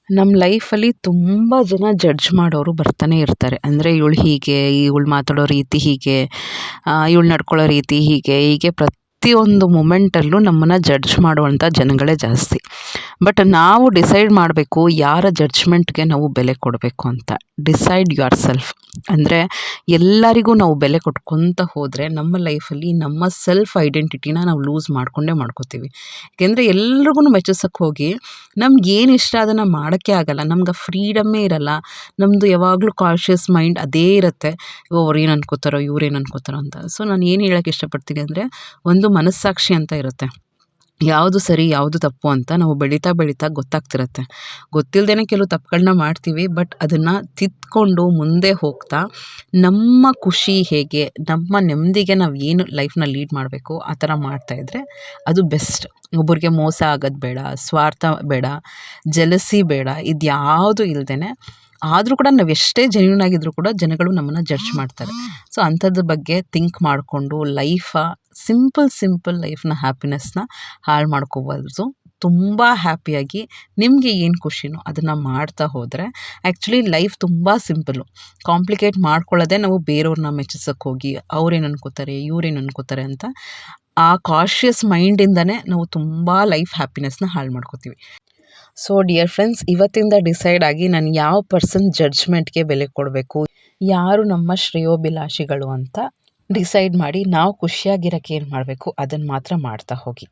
ನಮ್ಮ ಲೈಫಲ್ಲಿ ತುಂಬ ಜನ ಜಡ್ಜ್ ಮಾಡೋರು ಬರ್ತಾನೆ ಇರ್ತಾರೆ. ಅಂದರೆ ಇವಳು ಹೀಗೆ, ಇವಳು ಮಾತಾಡೋ ರೀತಿ ಹೀಗೆ, ಇವಳು ನಡ್ಕೊಳ್ಳೋ ರೀತಿ ಹೀಗೆ, ಹೀಗೆ ಪ್ರತಿಯೊಂದು ಮೊಮೆಂಟಲ್ಲೂ ನಮ್ಮನ್ನು ಜಡ್ಜ್ ಮಾಡುವಂಥ ಜನಗಳೇ ಜಾಸ್ತಿ. ಬಟ್ ನಾವು ಡಿಸೈಡ್ ಮಾಡಬೇಕು ಯಾರ ಜಡ್ಜ್ಮೆಂಟ್ಗೆ ನಾವು ಬೆಲೆ ಕೊಡಬೇಕು ಅಂತ. Decide your self. ಅಂದರೆ ಎಲ್ಲರಿಗೂ ನಾವು ಬೆಲೆ ಕೊಟ್ಕೊತ ಹೋದರೆ ನಮ್ಮ ಲೈಫಲ್ಲಿ ನಮ್ಮ ಸೆಲ್ಫ್ ಐಡೆಂಟಿಟಿನ ನಾವು ಲೂಸ್ ಮಾಡ್ಕೋತೀವಿ. ಯಾಕೆಂದರೆ ಎಲ್ರಿಗೂ ಮೆಚ್ಚಿಸೋಕ್ಕೆ ಹೋಗಿ ನಮ್ಗೆ ಏನು ಇಷ್ಟ ಅದನ್ನು ಮಾಡೋಕ್ಕೆ ಆಗಲ್ಲ. ನಮ್ಗೆ ಫ್ರೀಡಮ್ಮೇ ಇರಲ್ಲ. ನಮ್ಮದು ಯಾವಾಗಲೂ ಕಾನ್ಷಿಯಸ್ ಮೈಂಡ್ ಅದೇ ಇರುತ್ತೆ. ಅವ್ರು ಏನು ಅನ್ಕೋತಾರೋ, ಇವ್ರೇನು ಅನ್ಕೋತಾರೋ ಅಂತ. ಸೊ ನಾನು ಏನು ಹೇಳೋಕ್ಕೆ ಇಷ್ಟಪಡ್ತೀನಿ ಅಂದರೆ, ಒಂದು ಮನಸ್ಸಾಕ್ಷಿ ಅಂತ ಇರುತ್ತೆ. ಯಾವುದು ಸರಿ ಯಾವುದು ತಪ್ಪು ಅಂತ ನಾವು ಬೆಳೀತಾ ಬೆಳೀತಾ ಗೊತ್ತಾಗ್ತಿರತ್ತೆ. ಗೊತ್ತಿಲ್ಲದೇ ಕೆಲವು ತಪ್ಪುಗಳನ್ನ ಮಾಡ್ತೀವಿ. ಬಟ್ ಅದನ್ನು ತಿದ್ದುಕೊಂಡು ಮುಂದೆ ಹೋಗ್ತಾ ನಮ್ಮ ಖುಷಿ ಹೇಗೆ, ನಮ್ಮ ನೆಮ್ಮದಿಗೆ ನಾವು ಏನು ಲೈಫ್ನ ಲೀಡ್ ಮಾಡಬೇಕು ಆ ಥರ ಮಾಡ್ತಾಯಿದ್ರೆ ಅದು ಬೆಸ್ಟ್. ಒಬ್ಬರಿಗೆ ಮೋಸ ಆಗೋದು ಬೇಡ, ಸ್ವಾರ್ಥ ಬೇಡ, ಜಲಸಿ ಬೇಡ, ಇದು ಯಾವುದು ಇಲ್ಲದೇ ಆದರೂ ಕೂಡ ನಾವು ಎಷ್ಟೇ ಜೆನ್ಯೂನ್ ಆಗಿದ್ರೂ ಕೂಡ ಜನಗಳು ನಮ್ಮನ್ನು ಜಡ್ಜ್ ಮಾಡ್ತಾರೆ. ಸೊ ಅಂಥದ್ರ ಬಗ್ಗೆ ಥಿಂಕ್ ಮಾಡಿಕೊಂಡು ಸಿಂಪಲ್ ಲೈಫ್ನ ಹ್ಯಾಪಿನೆಸ್ನ ಹಾಳು ಮಾಡ್ಕೋಬಾರ್ದು. ತುಂಬ ಹ್ಯಾಪಿಯಾಗಿ ನಿಮಗೆ ಏನು ಖುಷಿನೋ ಅದನ್ನು ಮಾಡ್ತಾ ಹೋದರೆ ಆ್ಯಕ್ಚುಲಿ ಲೈಫ್ ತುಂಬ ಸಿಂಪಲ್ಲು. ಕಾಂಪ್ಲಿಕೇಟ್ ಮಾಡ್ಕೊಳ್ಳೋದೇ ನಾವು ಬೇರೆಯವ್ರನ್ನ ಮೆಚ್ಚಿಸೋಕ್ಕೆ ಹೋಗಿ ಅವ್ರೇನು ಅನ್ಕೋತಾರೆ, ಇವ್ರೇನು ಅನ್ಕೋತಾರೆ ಅಂತ ಆ ಕಾನ್ಷಿಯಸ್ ಮೈಂಡಿಂದನೇ ನಾವು ತುಂಬ ಲೈಫ್ ಹ್ಯಾಪಿನೆಸ್ನ ಹಾಳು ಮಾಡ್ಕೋತೀವಿ. ಸೊ ಡಿಯರ್ ಫ್ರೆಂಡ್ಸ್, ಇವತ್ತಿಂದ ಡಿಸೈಡ್ ಆಗಿ ನಾನು ಯಾವ ಪರ್ಸನ್ ಜಡ್ಜ್ಮೆಂಟ್ಗೆ ಬೆಲೆ ಕೊಡಬೇಕು, ಯಾರು ನಮ್ಮ ಶ್ರೇಯೋಭಿಲಾಷಿಗಳು ಅಂತ ಡಿಸೈಡ್ ಮಾಡಿ ನಾವು ಖುಷಿಯಾಗಿರೋಕ್ಕೆ ಏನು ಮಾಡಬೇಕು ಅದನ್ನು ಮಾತ್ರ ಮಾಡ್ತಾ ಹೋಗಿ.